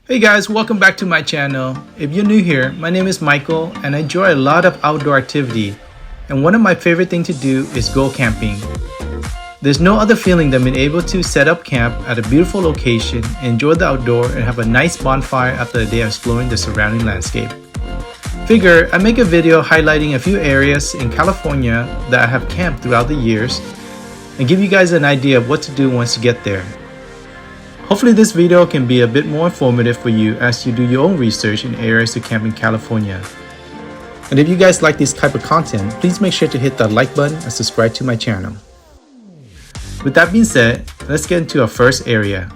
Hey guys, welcome back to my channel. If you're new here, my name is Michael and I enjoy a lot of outdoor activity. And one of my favorite things to do is go camping. There's no other feeling than being able to set up camp at a beautiful location, enjoy the outdoor, and have a nice bonfire after a day of exploring the surrounding landscape. Figure I make a video highlighting a few areas in California that I have camped throughout the years and give you guys an idea of what to do once you get there. Hopefully this video can be a bit more informative for you as you do your own research in areas to camp in California. And if you guys like this type of content, please make sure to hit that like button and subscribe to my channel. With that being said, let's get into our first area.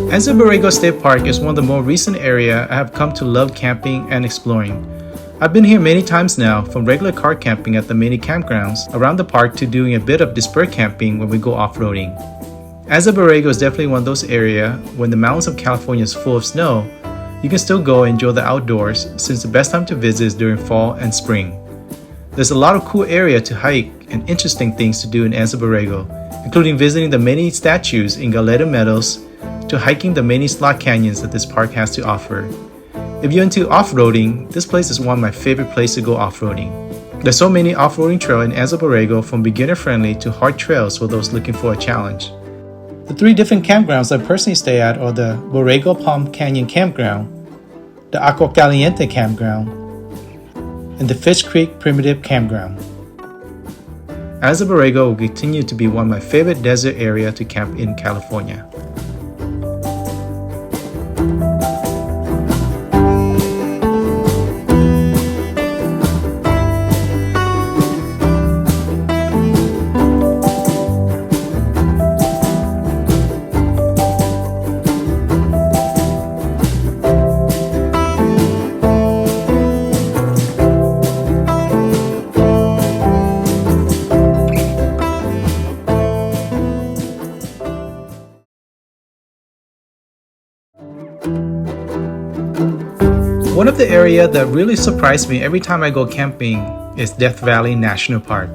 Anza Borrego State Park is one of the more recent areas I have come to love camping and exploring. I've been here many times now, from regular car camping at the many campgrounds around the park to doing a bit of dispersed camping when we go off-roading. Anza Borrego is definitely one of those areas when the mountains of California is full of snow, you can still go and enjoy the outdoors since the best time to visit is during fall and spring. There's a lot of cool area to hike and interesting things to do in Anza Borrego, including visiting the many statues in Gazelle Meadows to hiking the many slot canyons that this park has to offer. If you're into off-roading, this place is one of my favorite places to go off-roading. There's so many off-roading trails in Anza Borrego, from beginner-friendly to hard trails for those looking for a challenge. The three different campgrounds I personally stay at are the Borrego Palm Canyon Campground, the Agua Caliente Campground, and the Fish Creek Primitive Campground. Anza Borrego will continue to be one of my favorite desert areas to camp in California. One of the areas that really surprised me every time I go camping is Death Valley National Park.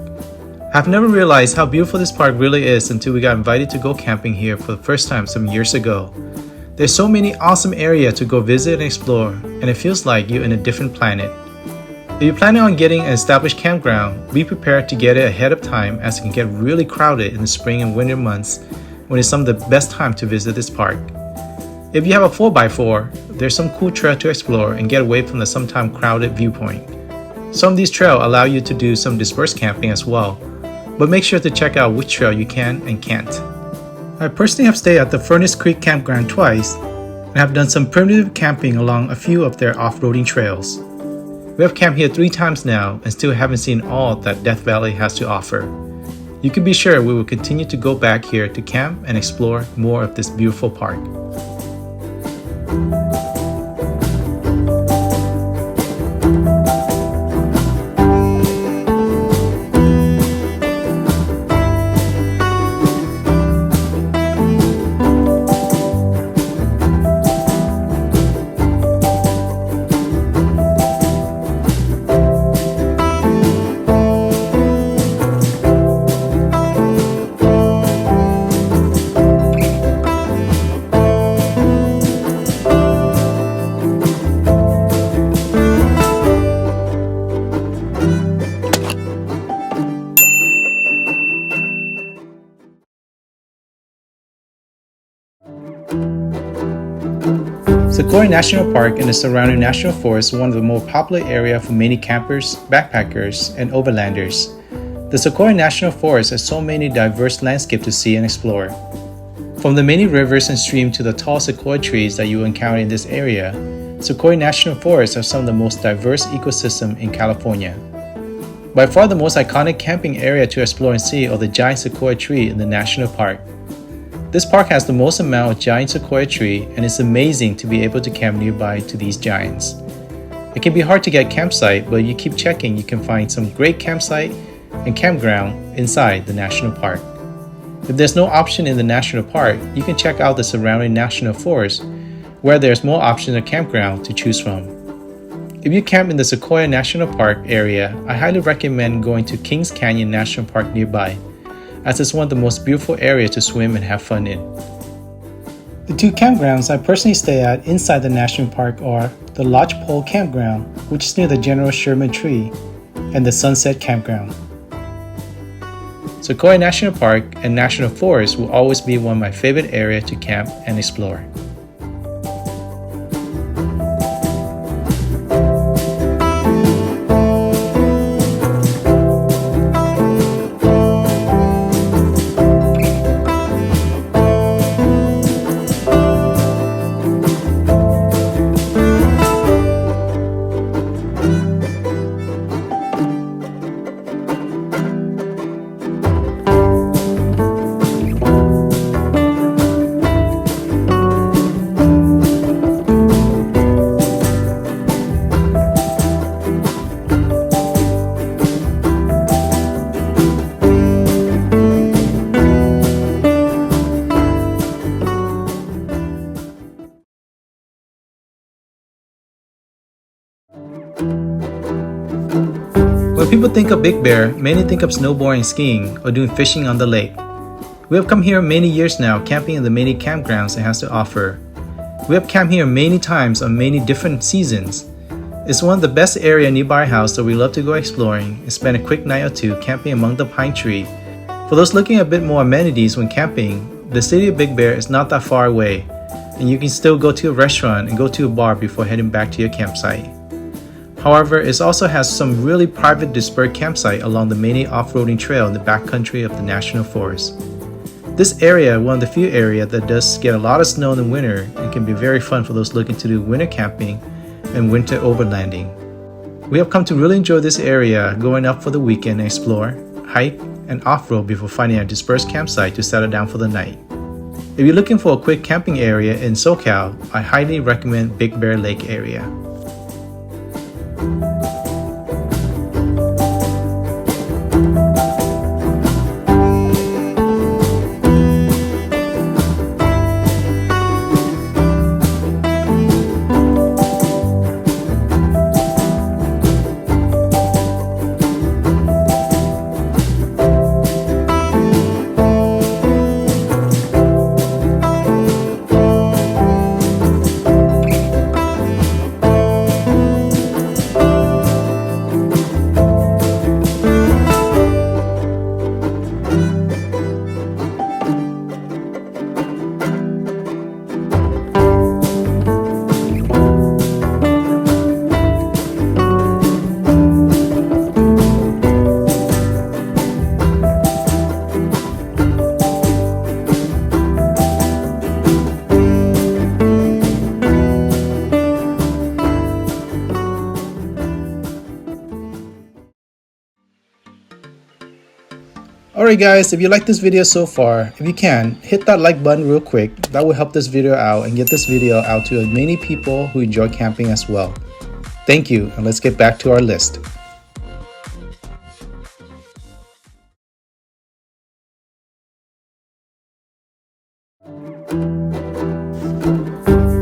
I've never realized how beautiful this park really is until we got invited to go camping here for the first time some years ago. There's so many awesome areas to go visit and explore, and it feels like you're in a different planet. If you're planning on getting an established campground, be prepared to get it ahead of time as it can get really crowded in the spring and winter months when it's some of the best time to visit this park. If you have a 4x4, there's some cool trail to explore and get away from the sometimes crowded viewpoint. Some of these trails allow you to do some dispersed camping as well, but make sure to check out which trail you can and can't. I personally have stayed at the Furnace Creek Campground twice and have done some primitive camping along a few of their off-roading trails. We have camped here 3 times now and still haven't seen all that Death Valley has to offer. You can be sure we will continue to go back here to camp and explore more of this beautiful park. Sequoia National Park and the surrounding national forest is one of the more popular areas for many campers, backpackers, and overlanders. The Sequoia National Forest has so many diverse landscapes to see and explore. From the many rivers and streams to the tall sequoia trees that you will encounter in this area, Sequoia National Forest has some of the most diverse ecosystems in California. By far the most iconic camping area to explore and see are the giant sequoia tree in the national park. This park has the most amount of giant sequoia tree, and it's amazing to be able to camp nearby to these giants. It can be hard to get campsite, but if you keep checking, you can find some great campsite and campground inside the national park. If there's no option in the national park, you can check out the surrounding national forest, where there's more options of campground to choose from. If you camp in the Sequoia National Park area, I highly recommend going to Kings Canyon National Park nearby. as it's one of the most beautiful areas to swim and have fun in. The two campgrounds I personally stay at inside the national park are the Lodgepole Campground, which is near the General Sherman Tree, and the Sunset Campground. Sequoia National Park and National Forest will always be one of my favorite areas to camp and explore. When people think of Big Bear, many think of snowboarding, skiing, or doing fishing on the lake. We have come here many years now, camping in the many campgrounds it has to offer. We have camped here many times on many different seasons. It's one of the best areas nearby our house that we love to go exploring and spend a quick night or two camping among the pine tree. For those looking at a bit more amenities when camping, the city of Big Bear is not that far away, and you can still go to a restaurant and go to a bar before heading back to your campsite. However, it also has some really private dispersed campsite along the many off-roading trail in the backcountry of the National Forest. This area is one of the few areas that does get a lot of snow in the winter and can be very fun for those looking to do winter camping and winter overlanding. We have come to really enjoy this area going up for the weekend and explore, hike, and off-road before finding a dispersed campsite to settle down for the night. If you're looking for a quick camping area in SoCal, I highly recommend Big Bear Lake area. Alright guys, if you like this video so far, if you can, hit that like button real quick. That will help this video out and get this video out to as many people who enjoy camping as well. Thank you, and let's get back to our list.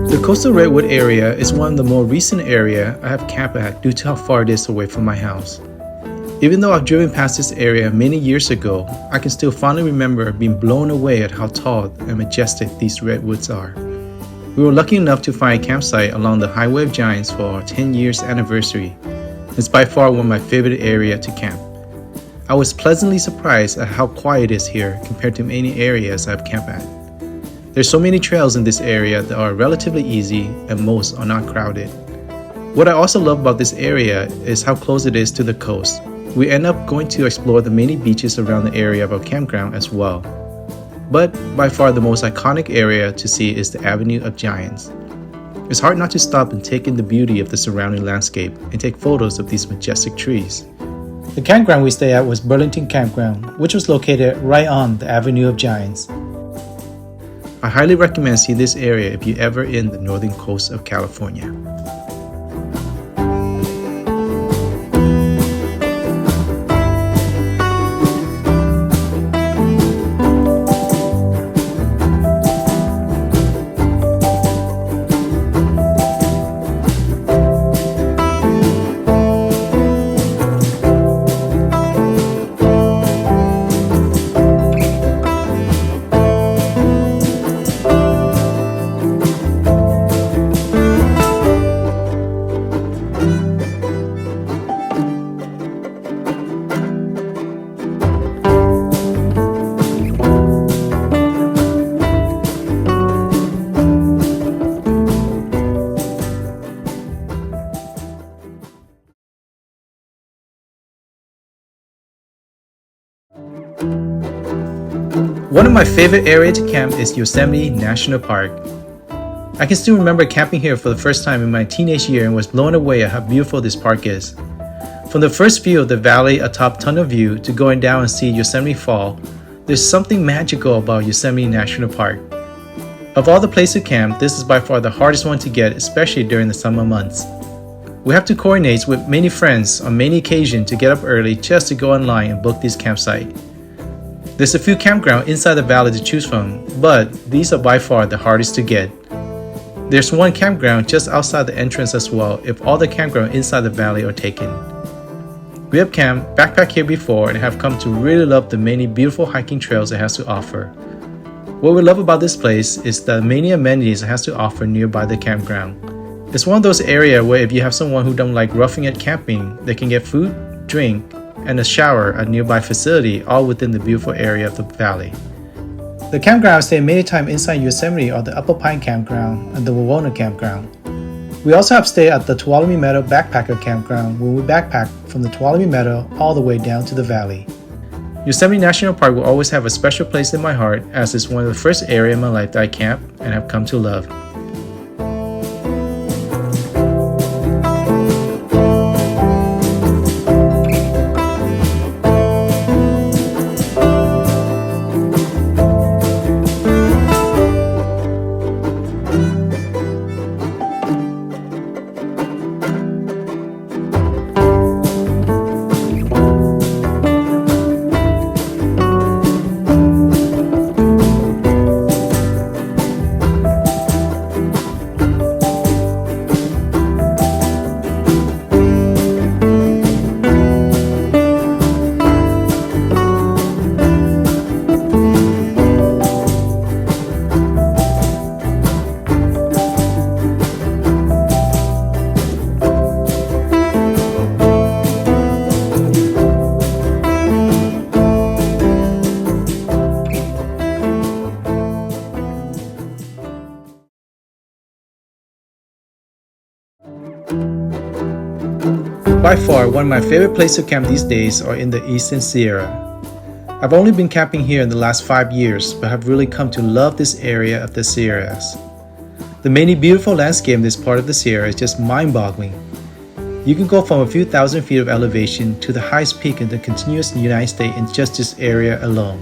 The coastal Redwood area is one of the more recent areas I have camped at due to how far it is away from my house. Even though I've driven past this area many years ago, I can still fondly remember being blown away at how tall and majestic these redwoods are. We were lucky enough to find a campsite along the Highway of Giants for our 10 years anniversary. It's by far one of my favorite areas to camp. I was pleasantly surprised at how quiet it is here compared to many areas I've camped at. There's so many trails in this area that are relatively easy and most are not crowded. What I also love about this area is how close it is to the coast. We end up going to explore the many beaches around the area of our campground as well. But by far the most iconic area to see is the Avenue of Giants. It's hard not to stop and take in the beauty of the surrounding landscape and take photos of these majestic trees. The campground we stayed at was Burlington Campground, which was located right on the Avenue of Giants. I highly recommend seeing this area if you're ever in the northern coast of California. One of my favorite areas to camp is Yosemite National Park. I can still remember camping here for the first time in my teenage year and was blown away at how beautiful this park is. From the first view of the valley atop Tunnel View to going down and see Yosemite Fall, there's something magical about Yosemite National Park. Of all the places to camp, this is by far the hardest one to get, especially during the summer months. We have to coordinate with many friends on many occasions to get up early just to go online and book this campsite. There's a few campgrounds inside the valley to choose from, but these are by far the hardest to get. There's one campground just outside the entrance as well if all the campgrounds inside the valley are taken. We have camped, backpacked here before and have come to really love the many beautiful hiking trails it has to offer. What we love about this place is the many amenities it has to offer nearby the campground. It's one of those areas where if you have someone who don't like roughing it camping, they can get food, drink, and a shower at a nearby facility all within the beautiful area of the valley. The campground I stay many times inside Yosemite are the Upper Pine Campground and the Wawona Campground. We also have stayed at the Tuolumne Meadow Backpacker Campground where we backpack from the Tuolumne Meadow all the way down to the valley. Yosemite National Park will always have a special place in my heart as it's one of the first areas in my life that I camp and have come to love. By far, one of my favorite places to camp these days are in the Eastern Sierra. I've only been camping here in the last 5 years, but have really come to love this area of the Sierras. The many beautiful landscape in this part of the Sierra is just mind-boggling. You can go from a few thousand feet of elevation to the highest peak in the continuous United States in just this area alone.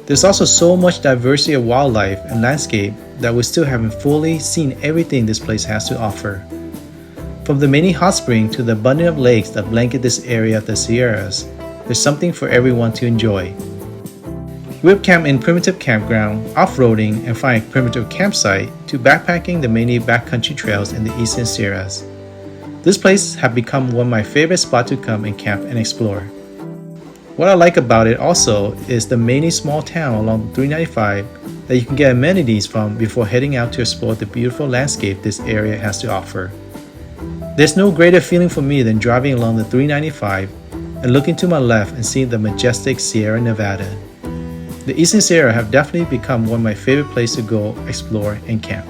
There's also so much diversity of wildlife and landscape that we still haven't fully seen everything this place has to offer. From the many hot springs to the abundance of lakes that blanket this area of the Sierras, there's something for everyone to enjoy. We have camped in primitive campground, off-roading, and find a primitive campsite to backpacking the many backcountry trails in the Eastern Sierras. This place has become one of my favorite spots to come and camp and explore. What I like about it also is the many small towns along 395 that you can get amenities from before heading out to explore the beautiful landscape this area has to offer. There's no greater feeling for me than driving along the 395 and looking to my left and seeing the majestic Sierra Nevada. The Eastern Sierra have definitely become one of my favorite places to go explore and camp.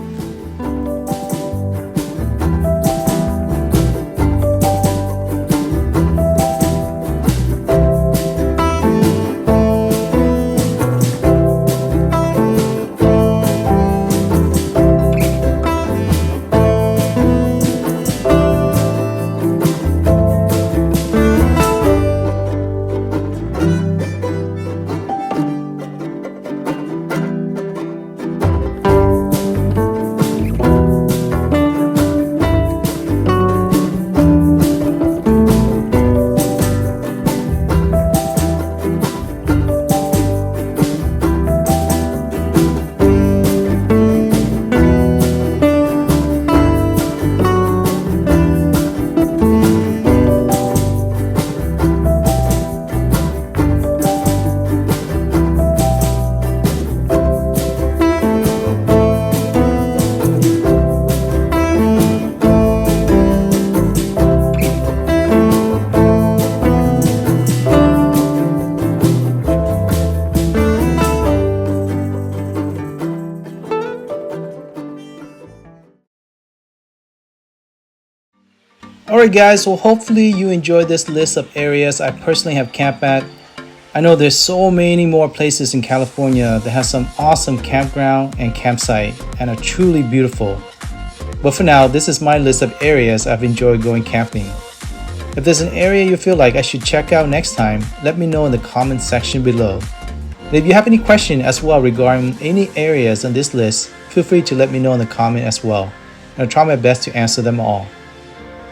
Alright guys, well hopefully you enjoyed this list of areas I personally have camped at. I know there's so many more places in California that have some awesome campground and campsite and are truly beautiful. But for now, this is my list of areas I've enjoyed going camping. If there's an area you feel like I should check out next time, let me know in the comment section below. And if you have any questions as well regarding any areas on this list, feel free to let me know in the comment as well. And I'll try my best to answer them all.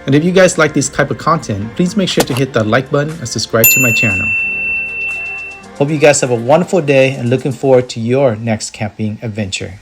And if you guys like this type of content, please make sure to hit the like button and subscribe to my channel. Hope you guys have a wonderful day and looking forward to your next camping adventure.